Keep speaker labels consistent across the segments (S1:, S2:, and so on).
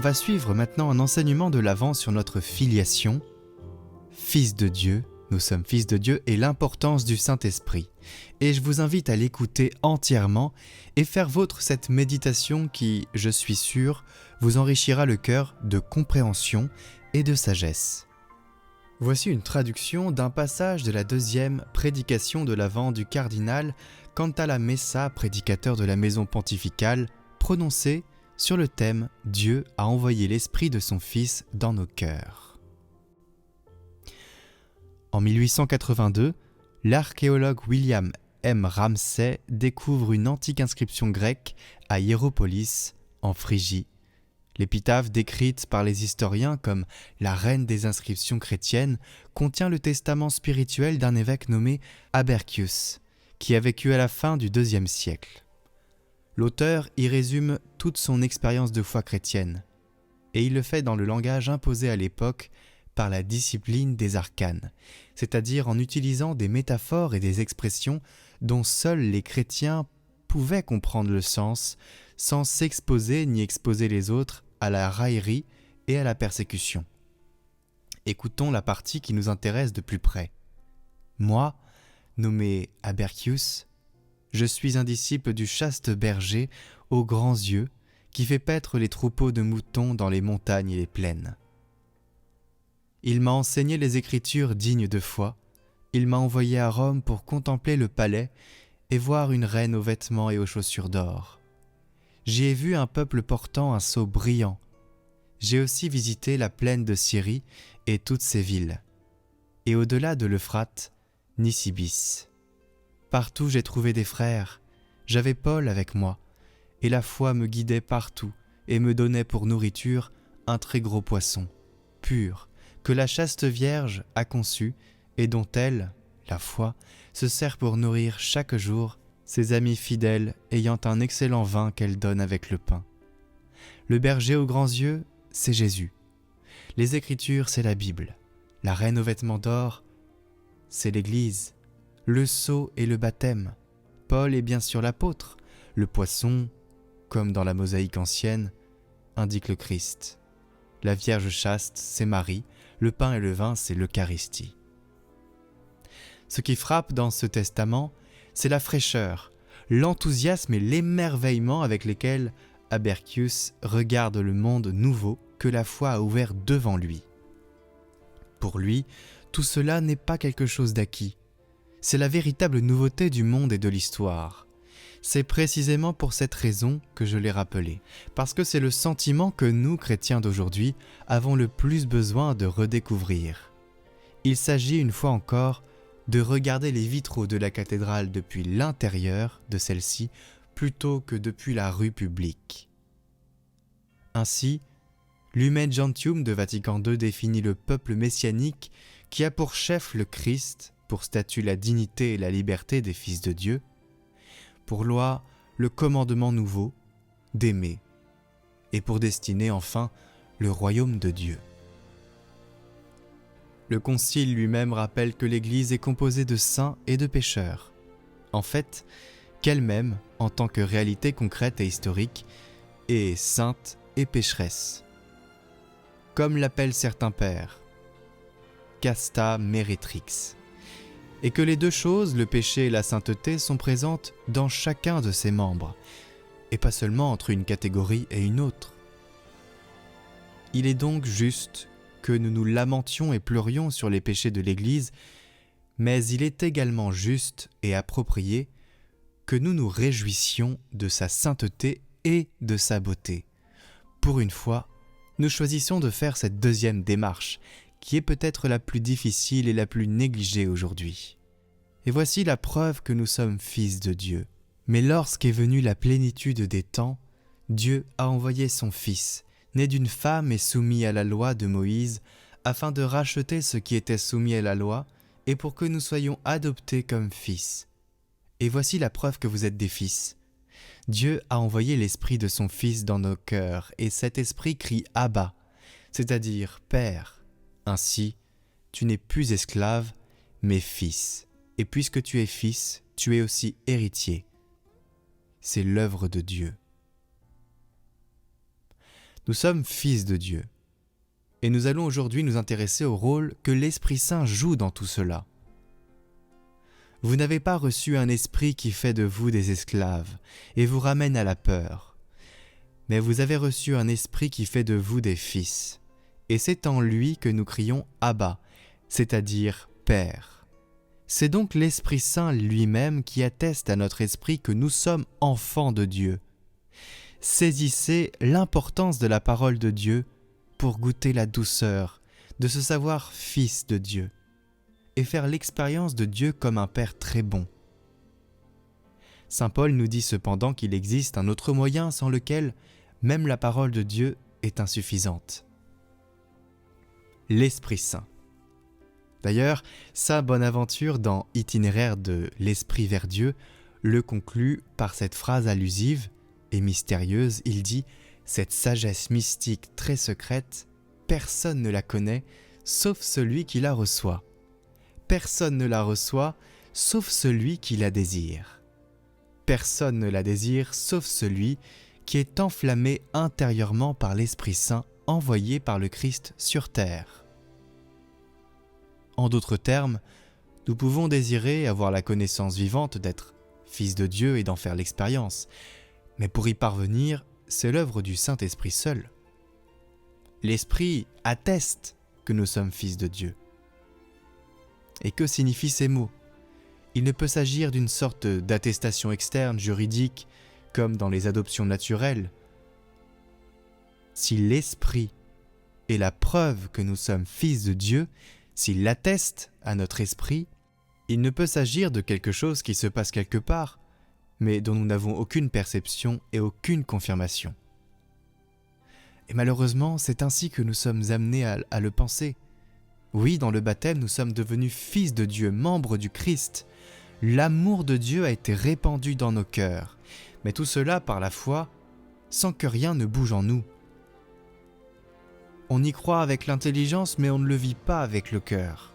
S1: va suivre maintenant un enseignement de l'Avent sur notre filiation, fils de Dieu, nous sommes fils de Dieu, et l'importance du Saint-Esprit. Et je vous invite à l'écouter entièrement et faire vôtre cette méditation qui, je suis sûr, vous enrichira le cœur de compréhension et de sagesse. Voici une traduction d'un passage de la deuxième prédication de l'Avent du cardinal Cantala Messa, prédicateur de la maison pontificale, prononcée sur le thème « Dieu a envoyé l'Esprit de son Fils dans nos cœurs ». En 1882, l'archéologue William M. Ramsay découvre une antique inscription grecque à Hiéropolis, en Phrygie. L'épitaphe décrite par les historiens comme la reine des inscriptions chrétiennes contient le testament spirituel d'un évêque nommé Abercius, qui a vécu à la fin du IIe siècle. L'auteur y résume toute son expérience de foi chrétienne, et il le fait dans le langage imposé à l'époque par la discipline des arcanes, c'est-à-dire en utilisant des métaphores et des expressions dont seuls les chrétiens pouvaient comprendre le sens, sans s'exposer ni exposer les autres à la raillerie et à la persécution. Écoutons la partie qui nous intéresse de plus près. Moi, nommé Abercius, je suis un disciple du chaste berger aux grands yeux qui fait paître les troupeaux de moutons dans les montagnes et les plaines. Il m'a enseigné les Écritures dignes de foi, il m'a envoyé à Rome pour contempler le palais et voir une reine aux vêtements et aux chaussures d'or. J'y ai vu un peuple portant un sceau brillant. J'ai aussi visité la plaine de Syrie et toutes ses villes, et au-delà de l'Euphrate, Nisibis. Partout j'ai trouvé des frères, j'avais Paul avec moi, et la foi me guidait partout et me donnait pour nourriture un très gros poisson, pur, que la chaste Vierge a conçu et dont elle, la foi, se sert pour nourrir chaque jour ses amis fidèles ayant un excellent vin qu'elle donne avec le pain. Le berger aux grands yeux, c'est Jésus. Les Écritures, c'est la Bible. La reine aux vêtements d'or, c'est l'Église. Le sceau et le baptême. Paul est bien sûr l'apôtre. Le poisson, comme dans la mosaïque ancienne, indique le Christ. La Vierge chaste, c'est Marie. Le pain et le vin, c'est l'Eucharistie. Ce qui frappe dans ce testament, c'est la fraîcheur, l'enthousiasme et l'émerveillement avec lesquels Abercius regarde le monde nouveau que la foi a ouvert devant lui. Pour lui, tout cela n'est pas quelque chose d'acquis. C'est la véritable nouveauté du monde et de l'histoire. C'est précisément pour cette raison que je l'ai rappelé, parce que c'est le sentiment que nous, chrétiens d'aujourd'hui, avons le plus besoin de redécouvrir. Il s'agit une fois encore de regarder les vitraux de la cathédrale depuis l'intérieur de celle-ci plutôt que depuis la rue publique. Ainsi, Lumen Gentium de Vatican II définit le peuple messianique qui a pour chef le Christ, pour statut la dignité et la liberté des fils de Dieu, pour loi le commandement nouveau d'aimer, et pour destinée enfin le royaume de Dieu. Le Concile lui-même rappelle que l'Église est composée de saints et de pécheurs. En fait, qu'elle-même, en tant que réalité concrète et historique, est sainte et pécheresse. Comme l'appellent certains pères, casta meretrix, et que les deux choses, le péché et la sainteté, sont présentes dans chacun de ses membres, et pas seulement entre une catégorie et une autre. Il est donc juste que nous nous lamentions et pleurions sur les péchés de l'Église, mais il est également juste et approprié que nous nous réjouissions de sa sainteté et de sa beauté. Pour une fois, nous choisissons de faire cette deuxième démarche, qui est peut-être la plus difficile et la plus négligée aujourd'hui. Et voici la preuve que nous sommes fils de Dieu. Mais lorsqu'est venue la plénitude des temps, Dieu a envoyé son Fils, né d'une femme et soumis à la loi de Moïse, afin de racheter ce qui était soumis à la loi, et pour que nous soyons adoptés comme fils. Et voici la preuve que vous êtes des fils. Dieu a envoyé l'Esprit de son Fils dans nos cœurs, et cet Esprit crie « Abba », c'est-à-dire « Père ». Ainsi, tu n'es plus esclave, mais fils. Et puisque tu es fils, tu es aussi héritier. C'est l'œuvre de Dieu. Nous sommes fils de Dieu. Et nous allons aujourd'hui nous intéresser au rôle que l'Esprit Saint joue dans tout cela. Vous n'avez pas reçu un esprit qui fait de vous des esclaves et vous ramène à la peur, mais vous avez reçu un esprit qui fait de vous des fils. Et c'est en lui que nous crions « Abba », c'est-à-dire « Père ». C'est donc l'Esprit Saint lui-même qui atteste à notre esprit que nous sommes enfants de Dieu. Saisissez l'importance de la parole de Dieu pour goûter la douceur de se savoir fils de Dieu et faire l'expérience de Dieu comme un Père très bon. Saint Paul nous dit cependant qu'il existe un autre moyen sans lequel même la parole de Dieu est insuffisante. L'Esprit Saint. D'ailleurs, saint Bonaventure, dans Itinéraire de l'Esprit vers Dieu, le conclut par cette phrase allusive et mystérieuse. Il dit « Cette sagesse mystique très secrète, personne ne la connaît, sauf celui qui la reçoit. Personne ne la reçoit, sauf celui qui la désire. Personne ne la désire, sauf celui qui est enflammé intérieurement par l'Esprit Saint envoyé par le Christ sur terre. » En d'autres termes, nous pouvons désirer avoir la connaissance vivante d'être fils de Dieu et d'en faire l'expérience. Mais pour y parvenir, c'est l'œuvre du Saint-Esprit seul. L'Esprit atteste que nous sommes fils de Dieu. Et que signifient ces mots ? Il ne peut s'agir d'une sorte d'attestation externe, juridique, comme dans les adoptions naturelles. Si l'Esprit est la preuve que nous sommes fils de Dieu, s'il l'atteste à notre esprit, il ne peut s'agir de quelque chose qui se passe quelque part, mais dont nous n'avons aucune perception et aucune confirmation. Et malheureusement, c'est ainsi que nous sommes amenés à le penser. Oui, dans le baptême, nous sommes devenus fils de Dieu, membres du Christ. L'amour de Dieu a été répandu dans nos cœurs, mais tout cela par la foi, sans que rien ne bouge en nous. On y croit avec l'intelligence, mais on ne le vit pas avec le cœur.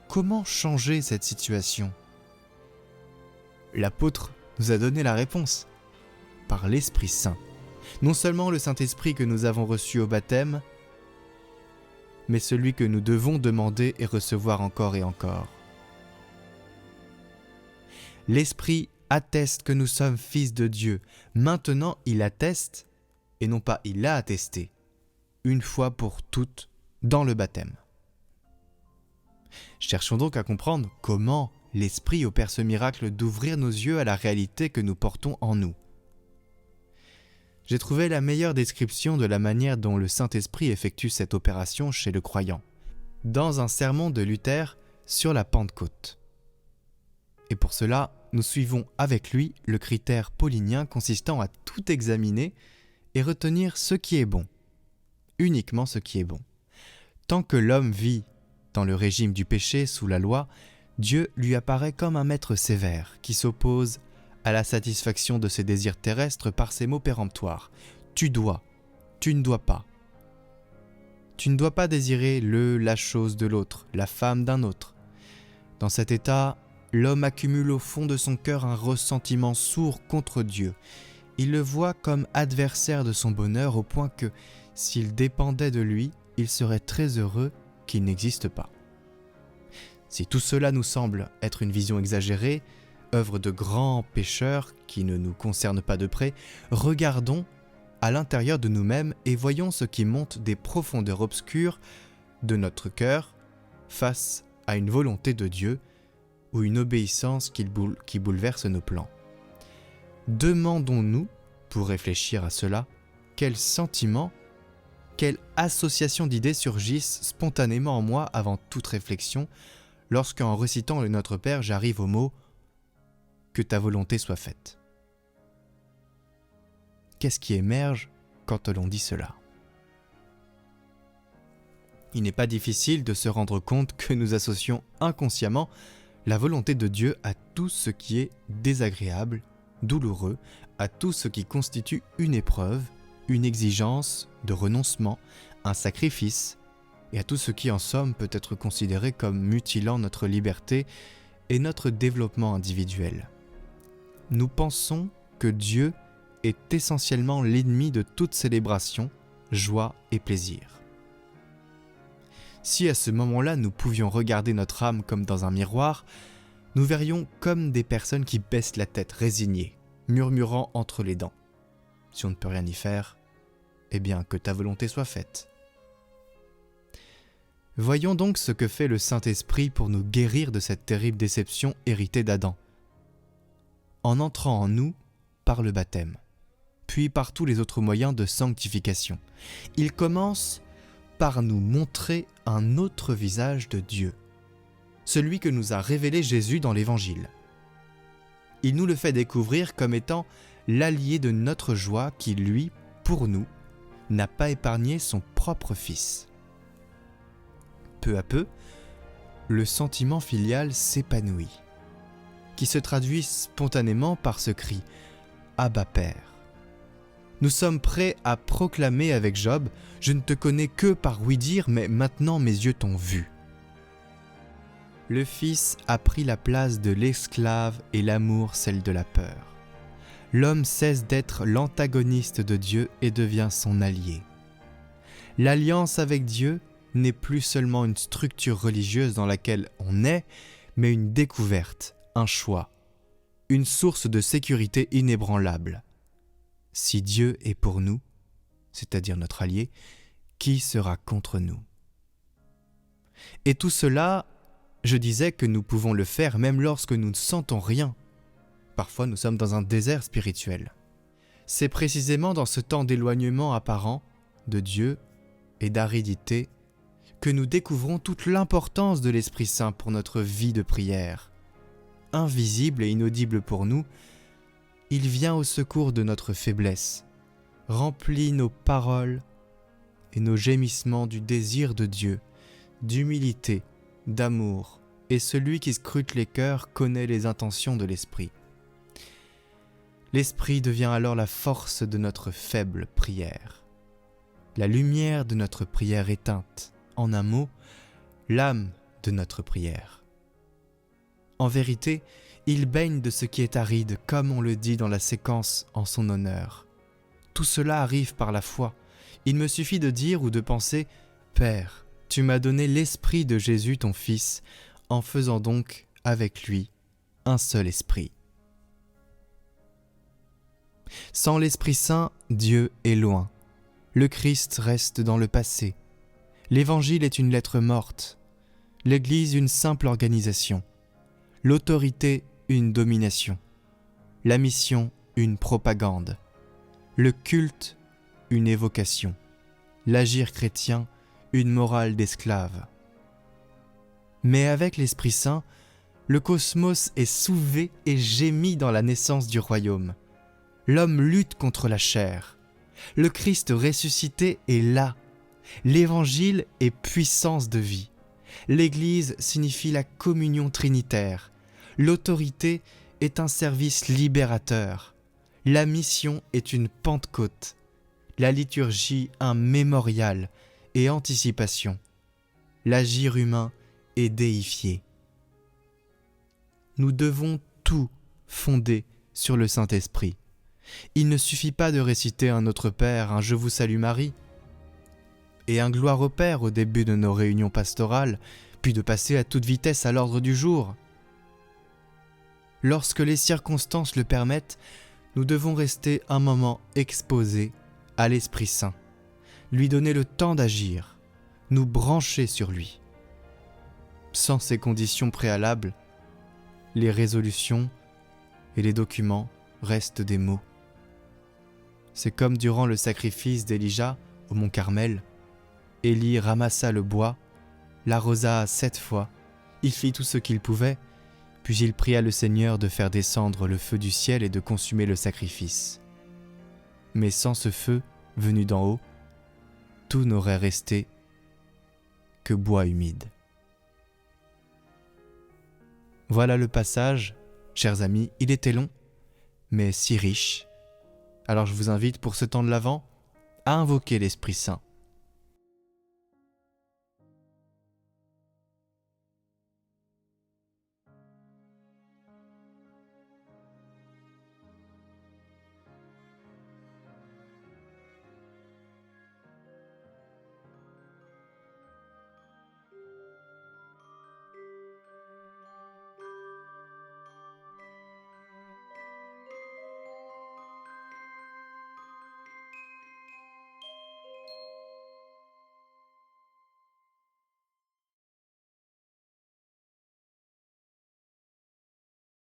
S1: Comment changer cette situation ? L'apôtre nous a donné la réponse, par l'Esprit Saint. Non seulement le Saint-Esprit que nous avons reçu au baptême, mais celui que nous devons demander et recevoir encore et encore. L'Esprit atteste que nous sommes fils de Dieu. Maintenant, il atteste, et non pas il l'a attesté, une fois pour toutes, dans le baptême. Cherchons donc à comprendre comment l'Esprit opère ce miracle d'ouvrir nos yeux à la réalité que nous portons en nous. J'ai trouvé la meilleure description de la manière dont le Saint-Esprit effectue cette opération chez le croyant, dans un sermon de Luther sur la Pentecôte. Et pour cela, nous suivons avec lui le critère paulinien consistant à tout examiner et retenir ce qui est bon, uniquement ce qui est bon. Tant que l'homme vit dans le régime du péché sous la loi, Dieu lui apparaît comme un maître sévère qui s'oppose à la satisfaction de ses désirs terrestres par ces mots péremptoires. Tu dois, tu ne dois pas. Tu ne dois pas désirer la chose de l'autre, la femme d'un autre. Dans cet état, l'homme accumule au fond de son cœur un ressentiment sourd contre Dieu. Il le voit comme adversaire de son bonheur au point que, s'il dépendait de lui, il serait très heureux qu'il n'existe pas. Si tout cela nous semble être une vision exagérée, œuvre de grands pécheurs qui ne nous concerne pas de près, regardons à l'intérieur de nous-mêmes et voyons ce qui monte des profondeurs obscures de notre cœur face à une volonté de Dieu ou une obéissance qui bouleverse nos plans. Demandons-nous, pour réfléchir à cela, quels sentiments, quelle association d'idées surgissent spontanément en moi avant toute réflexion, lorsqu'en récitant le Notre Père, j'arrive au mot « Que ta volonté soit faite ». Qu'est-ce qui émerge quand l'on dit cela ? Il n'est pas difficile de se rendre compte que nous associons inconsciemment la volonté de Dieu à tout ce qui est désagréable, douloureux, à tout ce qui constitue une épreuve, une exigence de renoncement, un sacrifice, et à tout ce qui en somme peut être considéré comme mutilant notre liberté et notre développement individuel. Nous pensons que Dieu est essentiellement l'ennemi de toute célébration joie et plaisir. Si à ce moment-là nous pouvions regarder notre âme comme dans un miroir, nous verrions comme des personnes qui baissent la tête résignées, murmurant entre les dents. Si on ne peut rien y faire, eh bien que ta volonté soit faite. Voyons donc ce que fait le Saint-Esprit pour nous guérir de cette terrible déception héritée d'Adam. En entrant en nous par le baptême, puis par tous les autres moyens de sanctification, il commence par nous montrer un autre visage de Dieu, celui que nous a révélé Jésus dans l'Évangile. Il nous le fait découvrir comme étant l'allié de notre joie qui, lui, pour nous, n'a pas épargné son propre Fils. Peu à peu, le sentiment filial s'épanouit, qui se traduit spontanément par ce cri « Abba Père ». Nous sommes prêts à proclamer avec Job « Je ne te connais que par ouï-dire, mais maintenant mes yeux t'ont vu ». Le Fils a pris la place de l'esclave et l'amour celle de la peur. L'homme cesse d'être l'antagoniste de Dieu et devient son allié. L'alliance avec Dieu n'est plus seulement une structure religieuse dans laquelle on est, mais une découverte, un choix, une source de sécurité inébranlable. Si Dieu est pour nous, c'est-à-dire notre allié, qui sera contre nous? Et tout cela, je disais que nous pouvons le faire même lorsque nous ne sentons rien. Parfois, nous sommes dans un désert spirituel. C'est précisément dans ce temps d'éloignement apparent de Dieu et d'aridité que nous découvrons toute l'importance de l'Esprit Saint pour notre vie de prière. Invisible et inaudible pour nous, il vient au secours de notre faiblesse, remplit nos paroles et nos gémissements du désir de Dieu, d'humilité, d'amour, et celui qui scrute les cœurs connaît les intentions de l'Esprit. L'Esprit devient alors la force de notre faible prière, la lumière de notre prière éteinte, en un mot, l'âme de notre prière. En vérité, il baigne de ce qui est aride, comme on le dit dans la séquence en son honneur. Tout cela arrive par la foi. Il me suffit de dire ou de penser « Père, tu m'as donné l'Esprit de Jésus ton Fils, en faisant donc avec lui un seul esprit. » Sans l'Esprit Saint, Dieu est loin. Le Christ reste dans le passé. L'Évangile est une lettre morte. L'Église une simple organisation. L'autorité une domination. La mission une propagande. Le culte une évocation. L'agir chrétien une morale d'esclave. Mais avec l'Esprit Saint, le cosmos est soulevé et gémit dans la naissance du royaume. L'homme lutte contre la chair. Le Christ ressuscité est là. L'Évangile est puissance de vie. L'Église signifie la communion trinitaire. L'autorité est un service libérateur. La mission est une Pentecôte. La liturgie un mémorial et anticipation. L'agir humain est déifié. Nous devons tout fonder sur le Saint-Esprit. Il ne suffit pas de réciter un Notre Père, un Je vous salue Marie, et un Gloire au Père au début de nos réunions pastorales, puis de passer à toute vitesse à l'ordre du jour. Lorsque les circonstances le permettent, nous devons rester un moment exposés à l'Esprit Saint, lui donner le temps d'agir, nous brancher sur lui. Sans ces conditions préalables, les résolutions et les documents restent des mots. C'est comme durant le sacrifice d'Élija au mont Carmel. Élie ramassa le bois, l'arrosa 7 fois, il fit tout ce qu'il pouvait, puis il pria le Seigneur de faire descendre le feu du ciel et de consumer le sacrifice. Mais sans ce feu, venu d'en haut, tout n'aurait resté que bois humide. Voilà le passage, chers amis, il était long, mais si riche. Alors je vous invite pour ce temps de l'Avent à invoquer l'Esprit Saint.